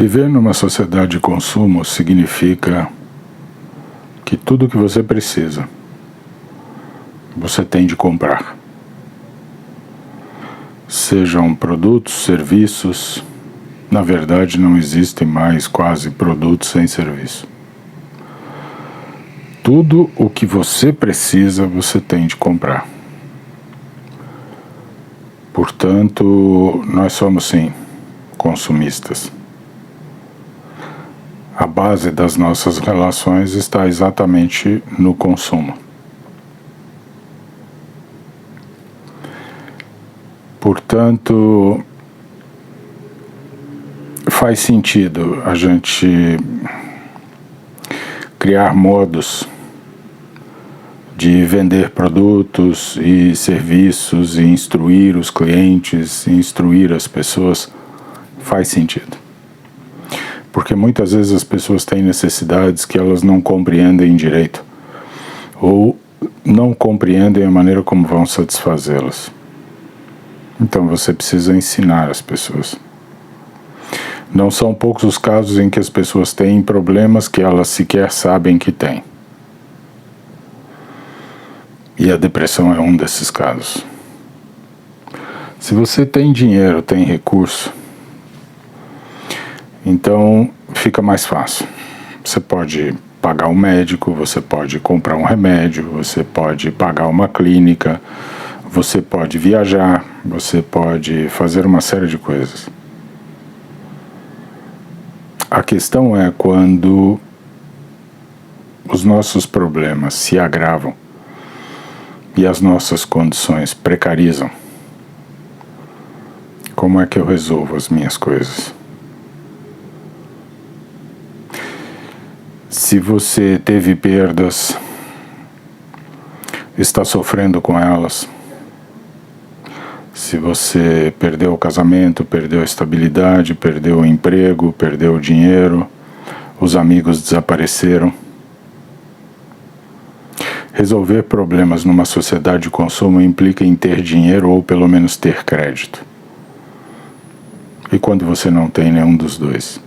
Viver numa sociedade de consumo significa que tudo que você precisa, você tem de comprar. Sejam produtos, serviços, na verdade não existem mais quase produtos sem serviço. Tudo o que você precisa, você tem de comprar. Portanto, nós somos sim consumistas. A base das nossas relações está exatamente no consumo. Portanto, faz sentido a gente criar modos de vender produtos e serviços e instruir os clientes, e instruir as pessoas. Faz sentido. Porque muitas vezes as pessoas têm necessidades que elas não compreendem direito, ou não compreendem a maneira como vão satisfazê-las. Então você precisa ensinar as pessoas. Não são poucos os casos em que as pessoas têm problemas que elas sequer sabem que têm. E a depressão é um desses casos. Se você tem dinheiro, tem recurso, então fica mais fácil. Você pode pagar um médico, você pode comprar um remédio, você pode pagar uma clínica, você pode viajar, você pode fazer uma série de coisas. A questão é quando os nossos problemas se agravam e as nossas condições precarizam. Como é que eu resolvo as minhas coisas? Se você teve perdas, está sofrendo com elas. Se você perdeu o casamento, perdeu a estabilidade, perdeu o emprego, perdeu o dinheiro, os amigos desapareceram. Resolver problemas numa sociedade de consumo implica em ter dinheiro ou pelo menos ter crédito. E quando você não tem nenhum dos dois?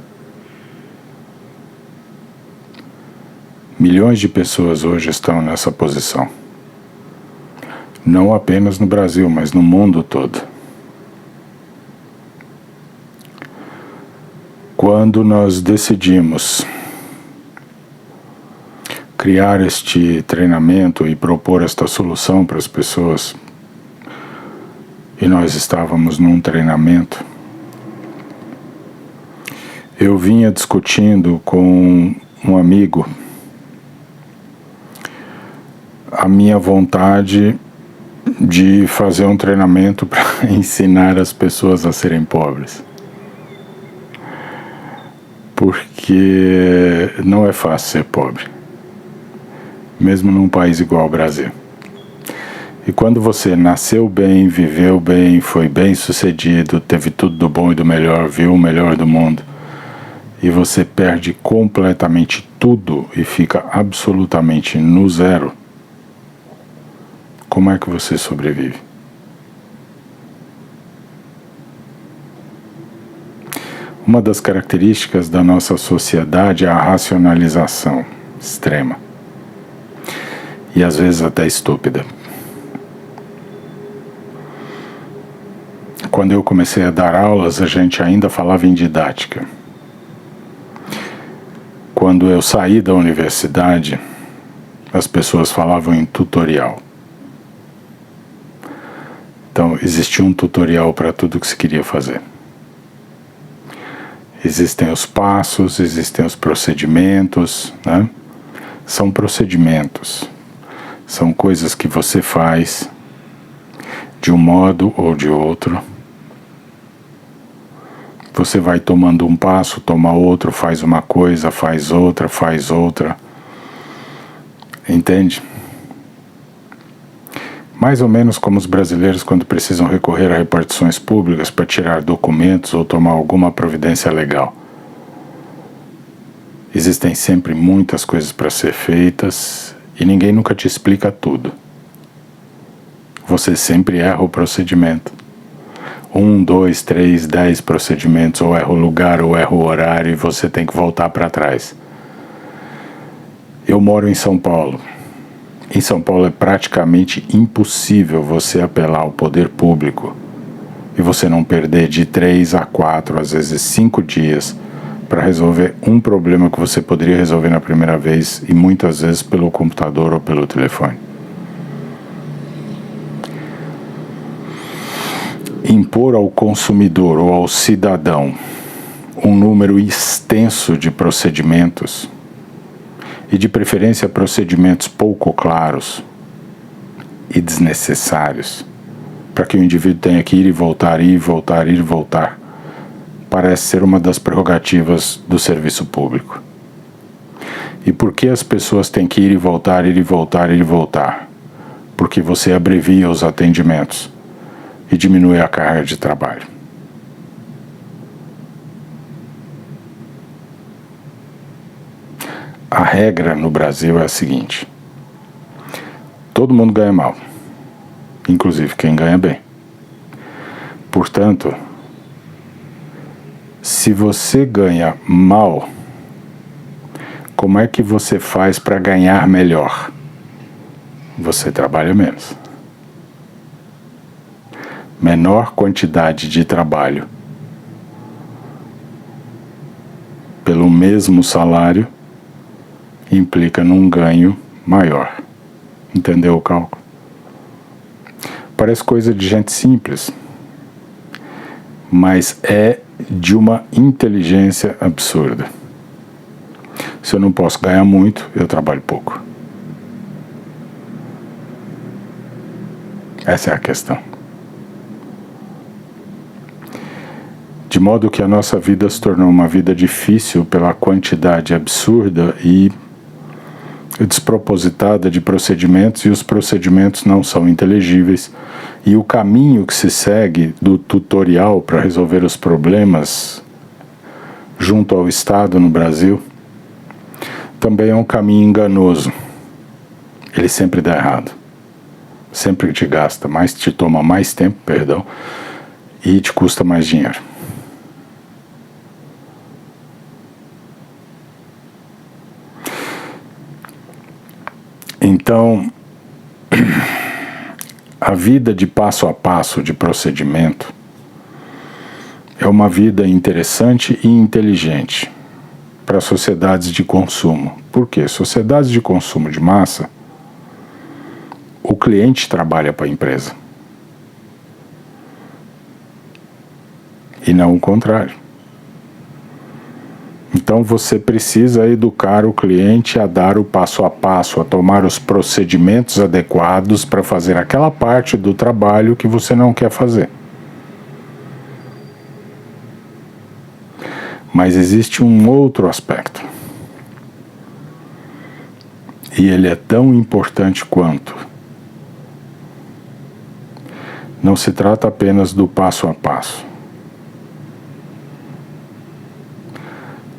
Milhões de pessoas hoje estão nessa posição. Não apenas no Brasil, mas no mundo todo. Quando nós decidimos criar este treinamento e propor esta solução para as pessoas, e nós estávamos num treinamento, eu vinha discutindo com um amigo a minha vontade de fazer um treinamento para ensinar as pessoas a serem pobres. Porque não é fácil ser pobre, mesmo num país igual ao Brasil. E quando você nasceu bem, viveu bem, foi bem sucedido, teve tudo do bom e do melhor, viu o melhor do mundo, e você perde completamente tudo e fica absolutamente no zero, como é que você sobrevive? Uma das características da nossa sociedade é a racionalização extrema. E às vezes até estúpida. Quando eu comecei a dar aulas, a gente ainda falava em didática. Quando eu saí da universidade, as pessoas falavam em tutorial. Então, existia um tutorial para tudo que se queria fazer. Existem os passos, existem os procedimentos, né? São procedimentos. São coisas que você faz de um modo ou de outro. Você vai tomando um passo, toma outro, faz uma coisa, faz outra. Entende? Mais ou menos como os brasileiros quando precisam recorrer a repartições públicas para tirar documentos ou tomar alguma providência legal. Existem sempre muitas coisas para ser feitas e ninguém nunca te explica tudo. Você sempre erra o procedimento. 1, 2, 3, 10 procedimentos, ou erra o lugar, ou erra o horário, e você tem que voltar para trás. Eu moro em São Paulo. Em São Paulo é praticamente impossível você apelar ao poder público e você não perder de 3 a 4, às vezes 5 dias para resolver um problema que você poderia resolver na primeira vez e muitas vezes pelo computador ou pelo telefone. Impor ao consumidor ou ao cidadão um número extenso de procedimentos, e de preferência procedimentos pouco claros e desnecessários, para que o indivíduo tenha que ir e voltar, ir e voltar, ir e voltar, parece ser uma das prerrogativas do serviço público. E por que as pessoas têm que ir e voltar, ir e voltar, ir e voltar? Porque você abrevia os atendimentos e diminui a carga de trabalho. A regra no Brasil é a seguinte: todo mundo ganha mal, inclusive quem ganha bem. Portanto, se você ganha mal, como é que você faz para ganhar melhor? Você trabalha menos. Menor quantidade de trabalho pelo mesmo salário implica num ganho maior. Entendeu o cálculo? Parece coisa de gente simples, mas é de uma inteligência absurda. Se eu não posso ganhar muito, eu trabalho pouco. Essa é a questão. De modo que a nossa vida se tornou uma vida difícil pela quantidade absurda e despropositada de procedimentos, e os procedimentos não são inteligíveis, e o caminho que se segue do tutorial para resolver os problemas junto ao Estado no Brasil também é um caminho enganoso. Ele sempre dá errado, sempre te gasta mais, te toma mais tempo, e te custa mais dinheiro. Então, a vida de passo a passo de procedimento é uma vida interessante e inteligente para sociedades de consumo. Por quê? Sociedades de consumo de massa, o cliente trabalha para a empresa e não o contrário. Então você precisa educar o cliente a dar o passo a passo, a tomar os procedimentos adequados para fazer aquela parte do trabalho que você não quer fazer. Mas existe um outro aspecto. E ele é tão importante quanto. Não se trata apenas do passo a passo.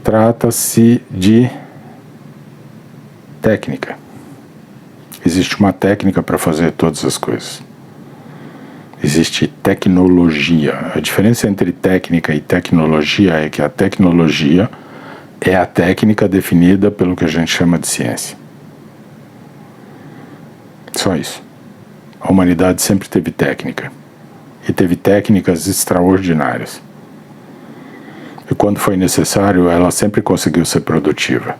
Trata-se de técnica. Existe uma técnica para fazer todas as coisas. Existe tecnologia. A diferença entre técnica e tecnologia é que a tecnologia é a técnica definida pelo que a gente chama de ciência. Só isso. A humanidade sempre teve técnica. E teve técnicas extraordinárias. E quando foi necessário, ela sempre conseguiu ser produtiva.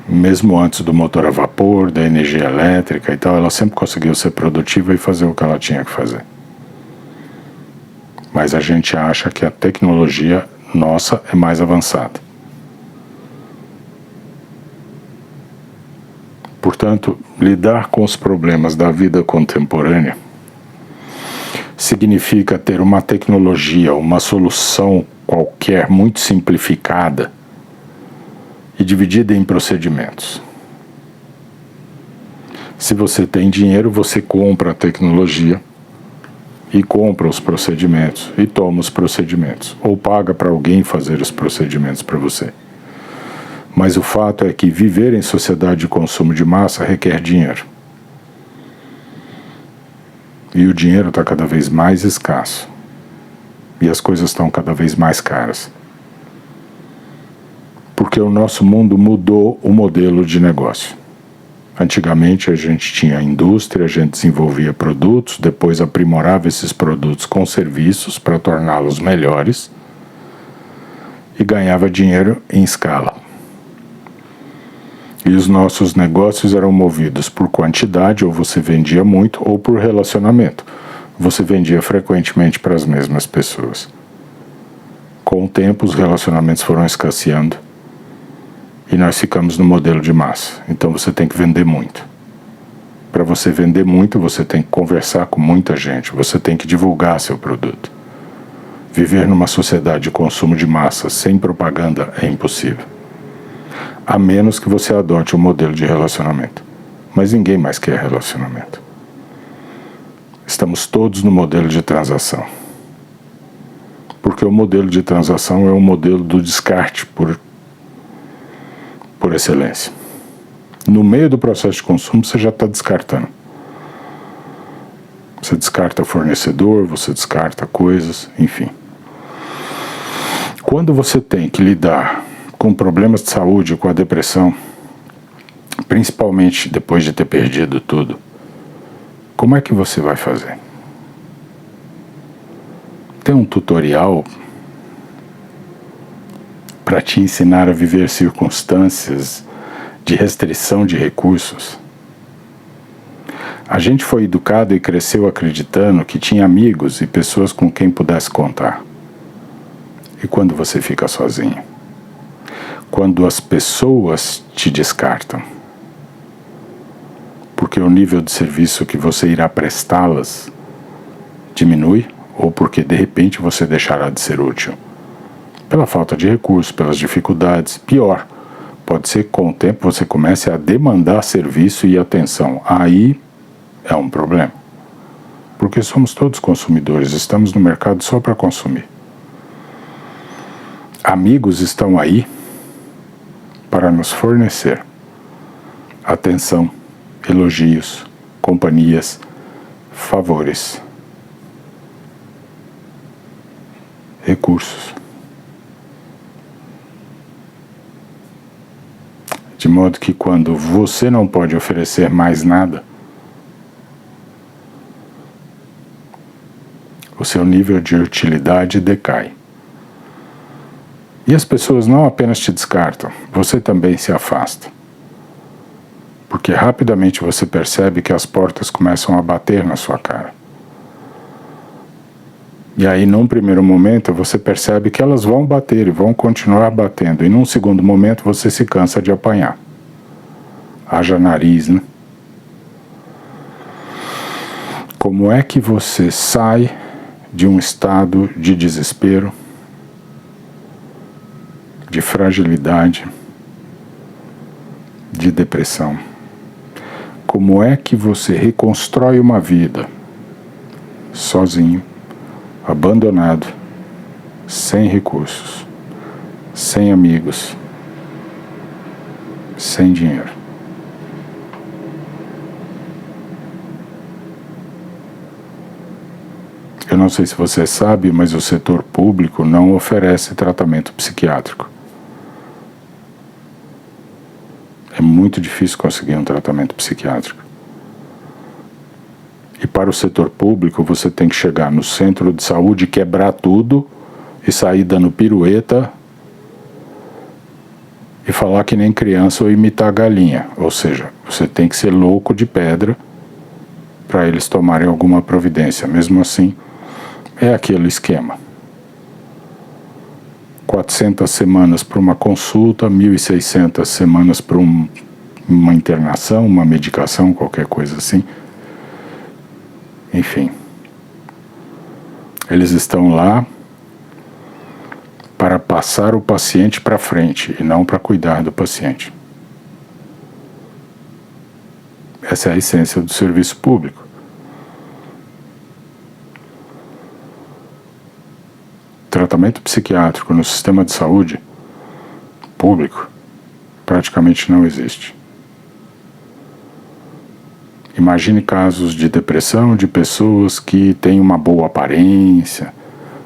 Mesmo antes do motor a vapor, da energia elétrica e tal, ela sempre conseguiu ser produtiva e fazer o que ela tinha que fazer. Mas a gente acha que a tecnologia nossa é mais avançada. Portanto, lidar com os problemas da vida contemporânea significa ter uma tecnologia, uma solução qualquer muito simplificada e dividida em procedimentos. Se você tem dinheiro, você compra a tecnologia e compra os procedimentos e toma os procedimentos, ou paga para alguém fazer os procedimentos para você. Mas o fato é que viver em sociedade de consumo de massa requer dinheiro. E o dinheiro está cada vez mais escasso. E as coisas estão cada vez mais caras. Porque o nosso mundo mudou o modelo de negócio. Antigamente a gente tinha indústria, a gente desenvolvia produtos, depois aprimorava esses produtos com serviços para torná-los melhores e ganhava dinheiro em escala. E os nossos negócios eram movidos por quantidade, ou você vendia muito, ou por relacionamento. Você vendia frequentemente para as mesmas pessoas. Com o tempo, os relacionamentos foram escasseando e nós ficamos no modelo de massa. Então você tem que vender muito. Para você vender muito, você tem que conversar com muita gente, você tem que divulgar seu produto. Viver numa sociedade de consumo de massa sem propaganda é impossível. A menos que você adote um modelo de relacionamento. Mas ninguém mais quer relacionamento. Estamos todos no modelo de transação. Porque o modelo de transação é um modelo do descarte por excelência. No meio do processo de consumo, você já está descartando. Você descarta fornecedor, você descarta coisas, enfim. Quando você tem que lidar com problemas de saúde, com a depressão, principalmente depois de ter perdido tudo, como é que você vai fazer? Tem um tutorial para te ensinar a viver circunstâncias de restrição de recursos? A gente foi educado e cresceu acreditando que tinha amigos e pessoas com quem pudesse contar. E quando você fica sozinho? Quando as pessoas te descartam? Porque o nível de serviço que você irá prestá-las diminui, ou porque de repente você deixará de ser útil. Pela falta de recursos, pelas dificuldades. Pior, pode ser que com o tempo você comece a demandar serviço e atenção. Aí é um problema. Porque somos todos consumidores, estamos no mercado só para consumir. Amigos estão aí para nos fornecer atenção, elogios, companhias, favores, recursos. De modo que quando você não pode oferecer mais nada, o seu nível de utilidade decai. E as pessoas não apenas te descartam, você também se afasta. Porque rapidamente você percebe que as portas começam a bater na sua cara. E aí, num primeiro momento, você percebe que elas vão bater e vão continuar batendo. E num segundo momento, você se cansa de apanhar. Haja nariz, né? Como é que você sai de um estado de desespero, de fragilidade, de depressão? Como é que você reconstrói uma vida sozinho, abandonado, sem recursos, sem amigos, sem dinheiro? Eu não sei se você sabe, mas o setor público não oferece tratamento psiquiátrico. É muito difícil conseguir um tratamento psiquiátrico. E para o setor público, você tem que chegar no centro de saúde, quebrar tudo e sair dando pirueta e falar que nem criança ou imitar galinha. Ou seja, você tem que ser louco de pedra para eles tomarem alguma providência. Mesmo assim, é aquele esquema. 400 semanas para uma consulta, 1.600 semanas para uma internação, uma medicação, qualquer coisa assim. Enfim. Eles estão lá para passar o paciente para frente e não para cuidar do paciente. Essa é a essência do serviço público. Tratamento psiquiátrico no sistema de saúde público praticamente não existe. Imagine casos de depressão de pessoas que têm uma boa aparência.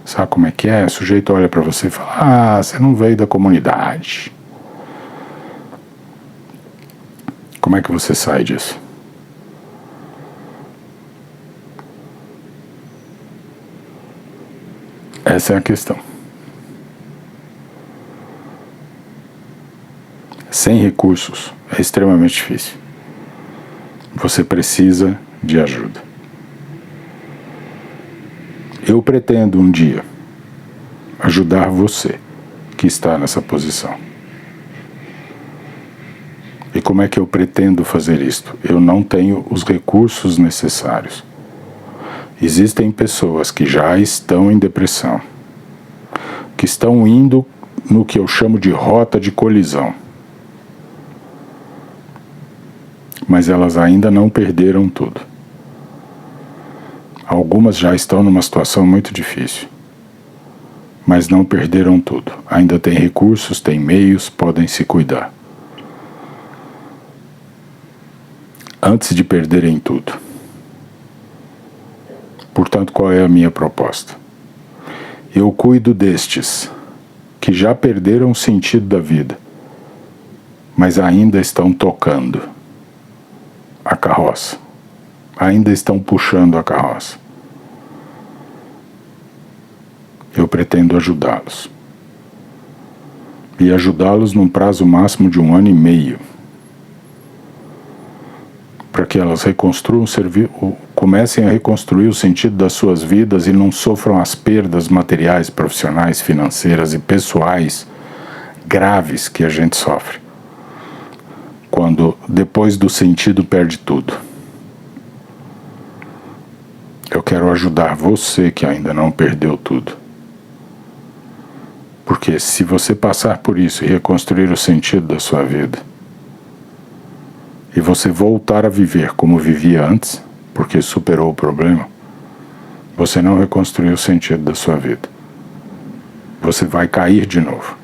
Sabe como é que é? O sujeito olha para você e fala: ah, você não veio da comunidade. Como é que você sai disso? Essa é a questão. Sem recursos é extremamente difícil. Você precisa de ajuda. Eu pretendo um dia ajudar você que está nessa posição. E como é que eu pretendo fazer isto? Eu não tenho os recursos necessários. Existem pessoas que já estão em depressão, que estão indo no que eu chamo de rota de colisão. Mas elas ainda não perderam tudo. Algumas já estão numa situação muito difícil, mas não perderam tudo. Ainda têm recursos, têm meios, podem se cuidar. Antes de perderem tudo. Portanto, qual é a minha proposta? Eu cuido destes que já perderam o sentido da vida, mas ainda estão tocando a carroça. Ainda estão puxando a carroça. Eu pretendo ajudá-los. E ajudá-los num prazo máximo de 1 ano e meio. Para que elas comecem a reconstruir o sentido das suas vidas e não sofram as perdas materiais, profissionais, financeiras e pessoais graves que a gente sofre. Quando depois do sentido perde tudo. Eu quero ajudar você que ainda não perdeu tudo. Porque se você passar por isso e reconstruir o sentido da sua vida, e você voltar a viver como vivia antes, porque superou o problema, você não reconstruiu o sentido da sua vida. Você vai cair de novo.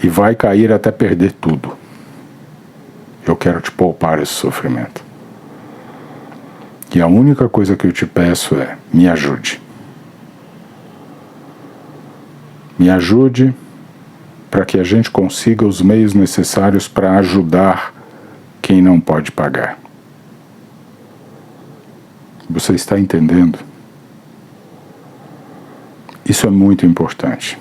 E vai cair até perder tudo. Eu quero te poupar esse sofrimento. E a única coisa que eu te peço é: me ajude. Me ajude para que a gente consiga os meios necessários para ajudar quem não pode pagar. Você está entendendo? Isso é muito importante.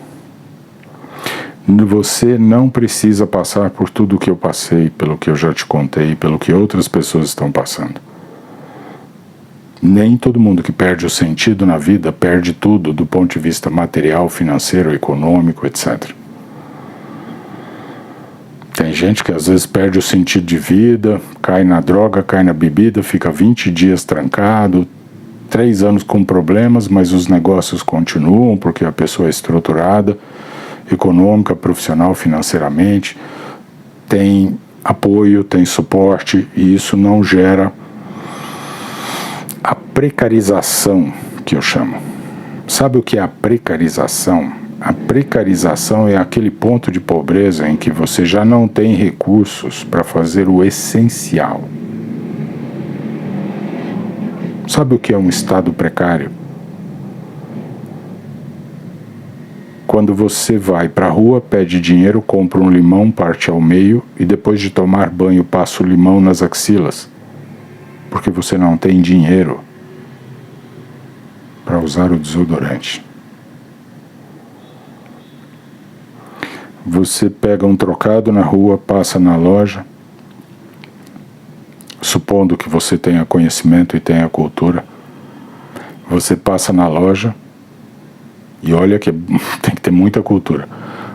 Você não precisa passar por tudo o que eu passei, pelo que eu já te contei, pelo que outras pessoas estão passando. Nem todo mundo que perde o sentido na vida perde tudo do ponto de vista material, financeiro, econômico, etc. Tem gente que às vezes perde o sentido de vida, cai na droga, cai na bebida, fica 20 dias trancado, 3 anos com problemas, mas os negócios continuam porque a pessoa é estruturada, econômica, profissional, financeiramente, tem apoio, tem suporte, e isso não gera a precarização, que eu chamo. Sabe o que é a precarização? A precarização é aquele ponto de pobreza em que você já não tem recursos para fazer o essencial. Sabe o que é um estado precário? Quando você vai para a rua, pede dinheiro, compra um limão, parte ao meio e depois de tomar banho passa o limão nas axilas, porque você não tem dinheiro para usar o desodorante. Você pega um trocado na rua, passa na loja, supondo que você tenha conhecimento e tenha cultura, você passa na loja e olha que tem que ter muita cultura.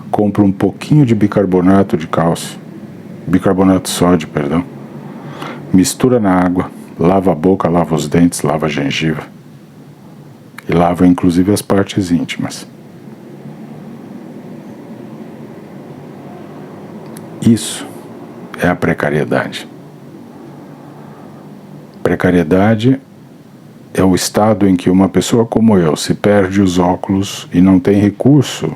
Compra um pouquinho de bicarbonato de cálcio, bicarbonato de sódio, perdão, mistura na água, lava a boca, lava os dentes, lava a gengiva e lava inclusive as partes íntimas. Isso é a precariedade. Precariedade é o estado em que uma pessoa como eu se perde os óculos e não tem recurso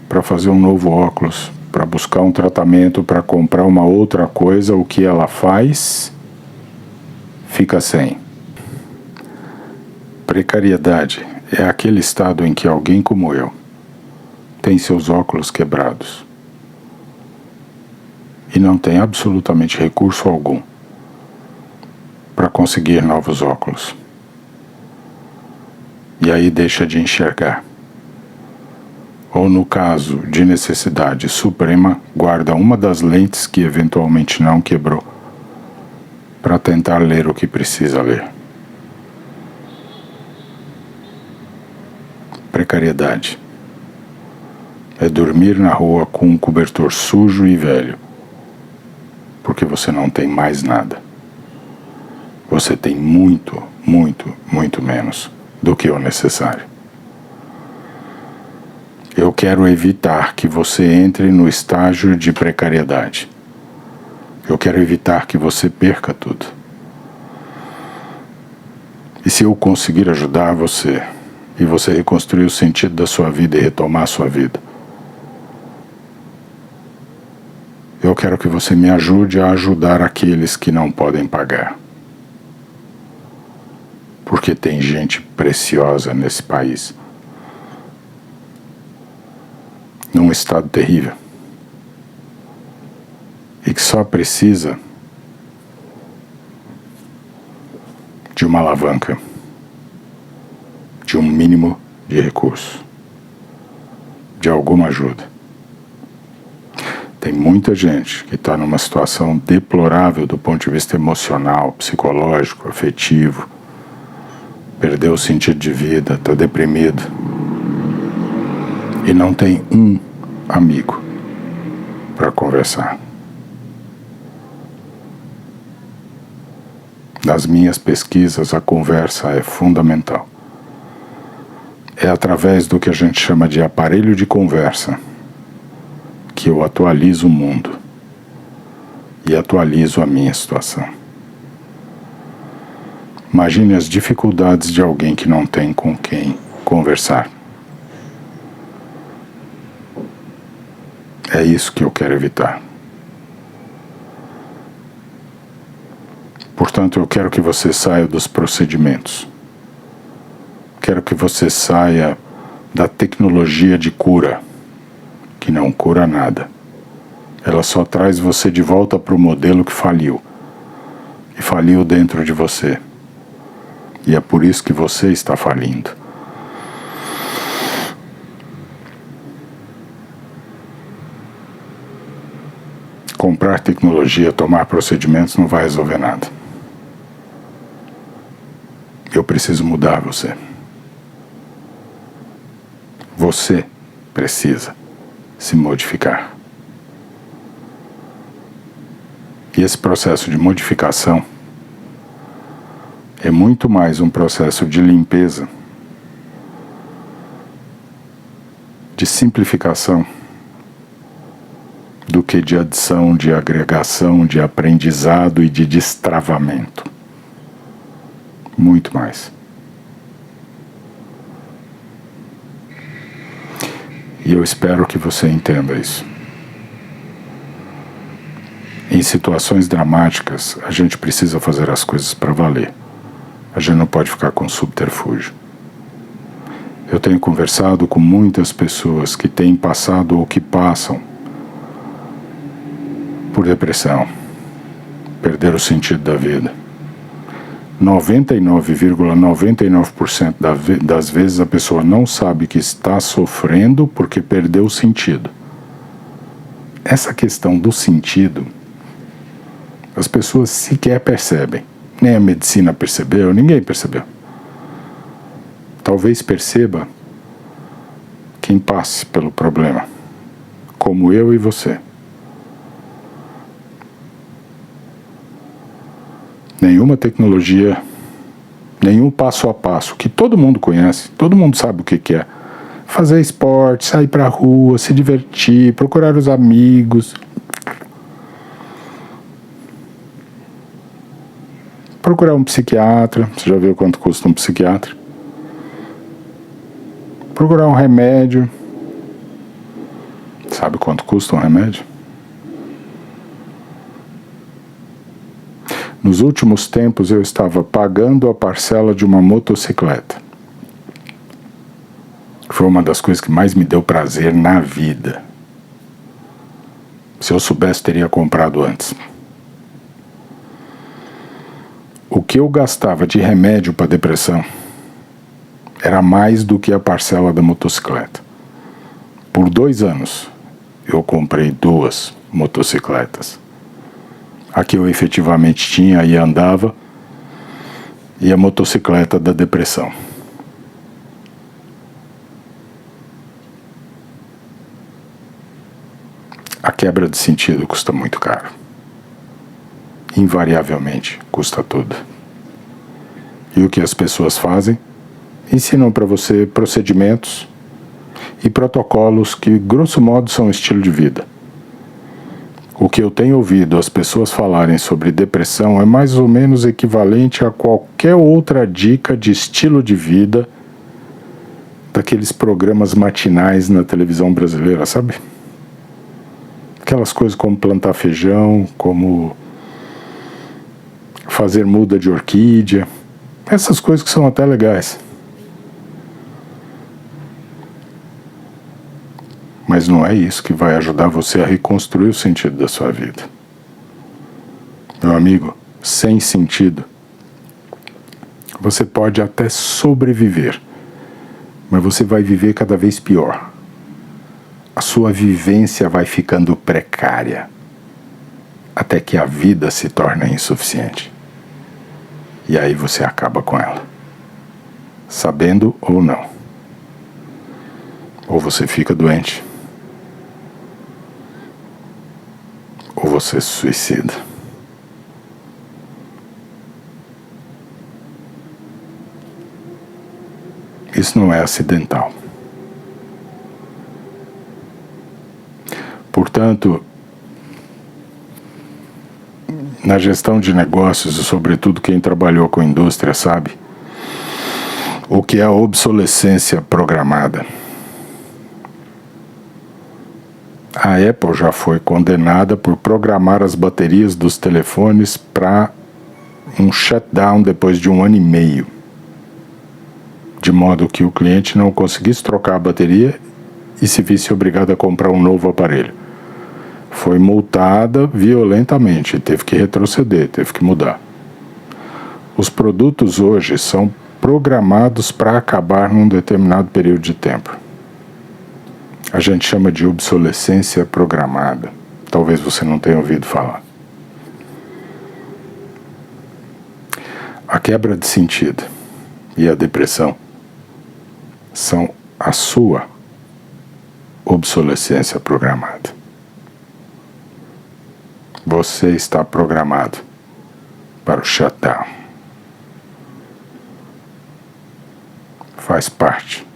para fazer um novo óculos, para buscar um tratamento, para comprar uma outra coisa, o que ela faz? Fica sem. Precariedade é aquele estado em que alguém como eu tem seus óculos quebrados e não tem absolutamente recurso algum para conseguir novos óculos. E aí deixa de enxergar. Ou no caso de necessidade suprema, guarda uma das lentes que eventualmente não quebrou para tentar ler o que precisa ler. Precariedade é dormir na rua com um cobertor sujo e velho, porque você não tem mais nada. Você tem muito, muito, muito menos do que o necessário. Eu quero evitar que você entre no estágio de precariedade. Eu quero evitar que você perca tudo. E se eu conseguir ajudar você, e você reconstruir o sentido da sua vida e retomar a sua vida, eu quero que você me ajude a ajudar aqueles que não podem pagar. Porque tem gente preciosa nesse país, num estado terrível, e que só precisa de uma alavanca, de um mínimo de recurso, de alguma ajuda. Tem muita gente que está numa situação deplorável do ponto de vista emocional, psicológico, afetivo, perdeu o sentido de vida, está deprimido e não tem um amigo para conversar. Nas minhas pesquisas, a conversa é fundamental. É através do que a gente chama de aparelho de conversa que eu atualizo o mundo e atualizo a minha situação. Imagine as dificuldades de alguém que não tem com quem conversar. É isso que eu quero evitar. Portanto, eu quero que você saia dos procedimentos. Quero que você saia da tecnologia de cura, que não cura nada. Ela só traz você de volta para o modelo que faliu. E faliu dentro de você. E é por isso que você está falindo. Comprar tecnologia, tomar procedimentos não vai resolver nada. Eu preciso mudar você. Você precisa se modificar. E esse processo de modificação é muito mais um processo de limpeza, de simplificação, do que de adição, de agregação, de aprendizado e de destravamento. Muito mais. E eu espero que você entenda isso. Em situações dramáticas, a gente precisa fazer as coisas para valer. A gente não pode ficar com subterfúgio. Eu tenho conversado com muitas pessoas que têm passado ou que passam por depressão, perderam o sentido da vida. 99,99% das vezes a pessoa não sabe que está sofrendo porque perdeu o sentido. Essa questão do sentido, as pessoas sequer percebem. Nem a medicina percebeu, ninguém percebeu. Talvez perceba quem passe pelo problema, como eu e você. Nenhuma tecnologia, nenhum passo a passo, que todo mundo conhece, todo mundo sabe o que é. Fazer esporte, sair pra rua, se divertir, procurar os amigos. Procurar um psiquiatra, você já viu quanto custa um psiquiatra? Procurar um remédio. Sabe quanto custa um remédio? Nos últimos tempos eu estava pagando a parcela de uma motocicleta. Foi uma das coisas que mais me deu prazer na vida. Se eu soubesse, teria comprado antes. O que eu gastava de remédio para depressão era mais do que a parcela da motocicleta. Por 2 anos, eu comprei 2 motocicletas. A que eu efetivamente tinha e andava, e a motocicleta da depressão. A quebra de sentido custa muito caro. Invariavelmente custa tudo. E o que as pessoas fazem? Ensinam para você procedimentos e protocolos que, grosso modo, são estilo de vida. O que eu tenho ouvido as pessoas falarem sobre depressão é mais ou menos equivalente a qualquer outra dica de estilo de vida daqueles programas matinais na televisão brasileira, sabe? Aquelas coisas como plantar feijão, como fazer muda de orquídea, essas coisas que são até legais. Mas não é isso que vai ajudar você a reconstruir o sentido da sua vida. Meu amigo, sem sentido, você pode até sobreviver, mas você vai viver cada vez pior. A sua vivência vai ficando precária, até que a vida se torna insuficiente. E aí você acaba com ela, sabendo ou não. Ou você fica doente, ou você se suicida. Isso não é acidental. Portanto, na gestão de negócios, e sobretudo quem trabalhou com indústria sabe o que é a obsolescência programada. A Apple já foi condenada por programar as baterias dos telefones para um shutdown depois de 1 ano e meio, de modo que o cliente não conseguisse trocar a bateria e se visse obrigado a comprar um novo aparelho. Foi multada violentamente, teve que retroceder, teve que mudar. Os produtos hoje são programados para acabar num determinado período de tempo. A gente chama de obsolescência programada. Talvez você não tenha ouvido falar. A quebra de sentido e a depressão são a sua obsolescência programada. Você está programado para o shutdown. Faz parte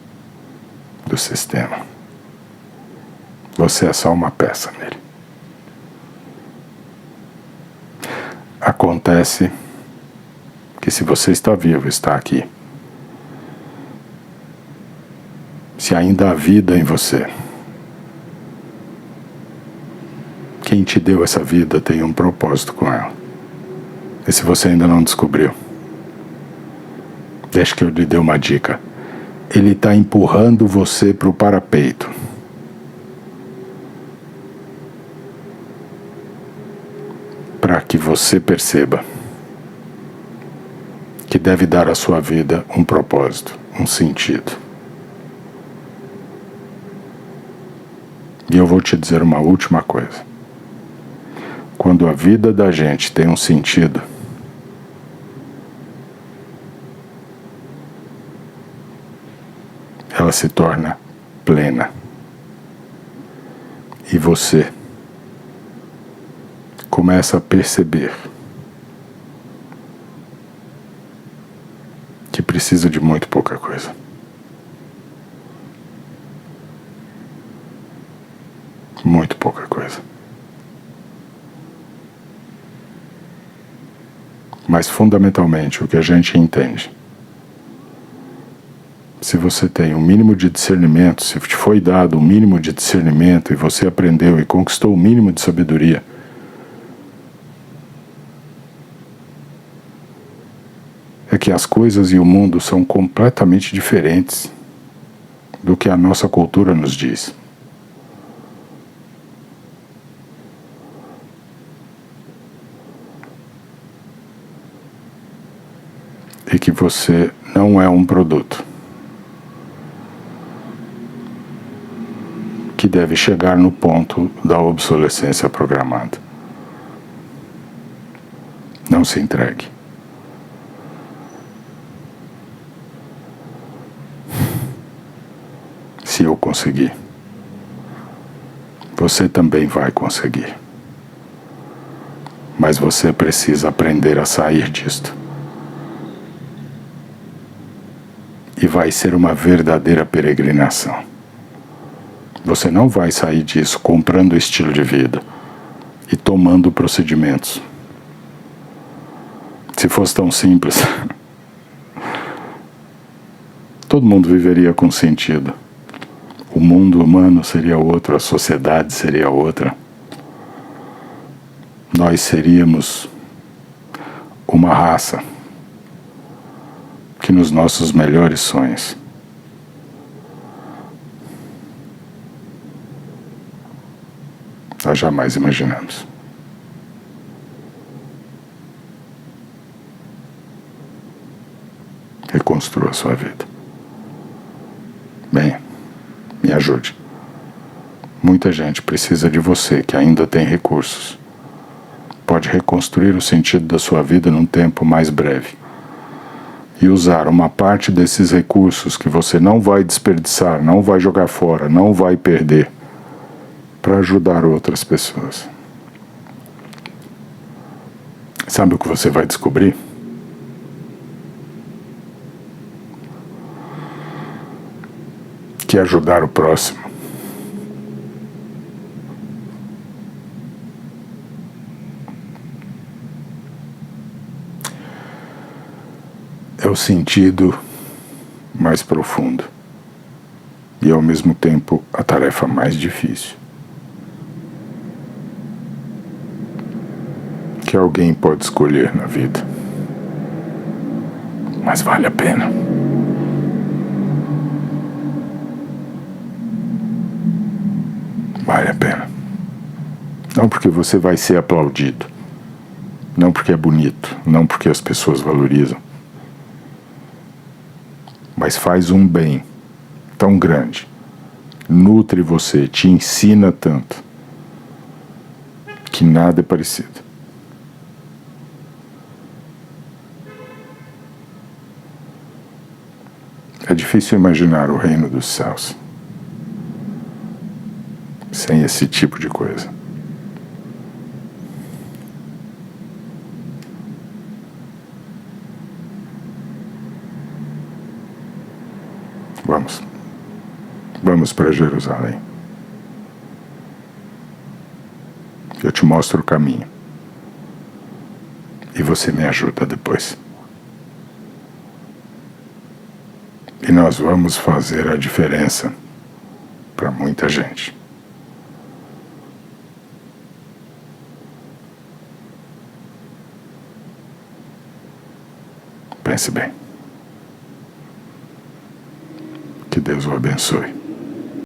do sistema. Você é só uma peça nele. Acontece que se você está vivo, está aqui, se ainda há vida em você, quem te deu essa vida tem um propósito com ela. E se você ainda não descobriu, deixa que eu lhe dê uma dica. Ele está empurrando você para o parapeito. Para que você perceba que deve dar à sua vida um propósito, um sentido. E eu vou te dizer uma última coisa. Quando a vida da gente tem um sentido, ela se torna plena. E você começa a perceber que precisa de muito pouca coisa. Muito pouca coisa. Mas fundamentalmente o que a gente entende, Se você tem um mínimo de discernimento, se te foi dado um mínimo de discernimento e você aprendeu e conquistou o mínimo de sabedoria, é que as coisas e o mundo são completamente diferentes do que a nossa cultura nos diz. E que você não é um produto que deve chegar no ponto da obsolescência programada. Não se entregue. Se eu conseguir, você também vai conseguir. Mas você precisa aprender a sair disto. E vai ser uma verdadeira peregrinação. Você não vai sair disso comprando estilo de vida e tomando procedimentos. Se fosse tão simples, todo mundo viveria com sentido. O mundo humano seria outro, a sociedade seria outra. Nós seríamos uma raça que nos nossos melhores sonhos nós jamais imaginamos. Reconstrua a sua vida. Bem, me ajude. Muita gente precisa de você que ainda tem recursos. Pode reconstruir o sentido da sua vida num tempo mais breve. E usar uma parte desses recursos que você não vai desperdiçar, não vai jogar fora, não vai perder, para ajudar outras pessoas. Sabe o que você vai descobrir? Que ajudar o próximo é o sentido mais profundo e, ao mesmo tempo, a tarefa mais difícil que alguém pode escolher na vida. Mas vale a pena. Vale a pena. Não porque você vai ser aplaudido, não porque é bonito, não porque as pessoas valorizam, mas faz um bem tão grande, nutre você, te ensina tanto, que nada é parecido. É difícil imaginar o reino dos céus sem esse tipo de coisa. Vamos para Jerusalém. Eu te mostro o caminho. E você me ajuda depois. E nós vamos fazer a diferença para muita gente. Pense bem. Que Deus o abençoe.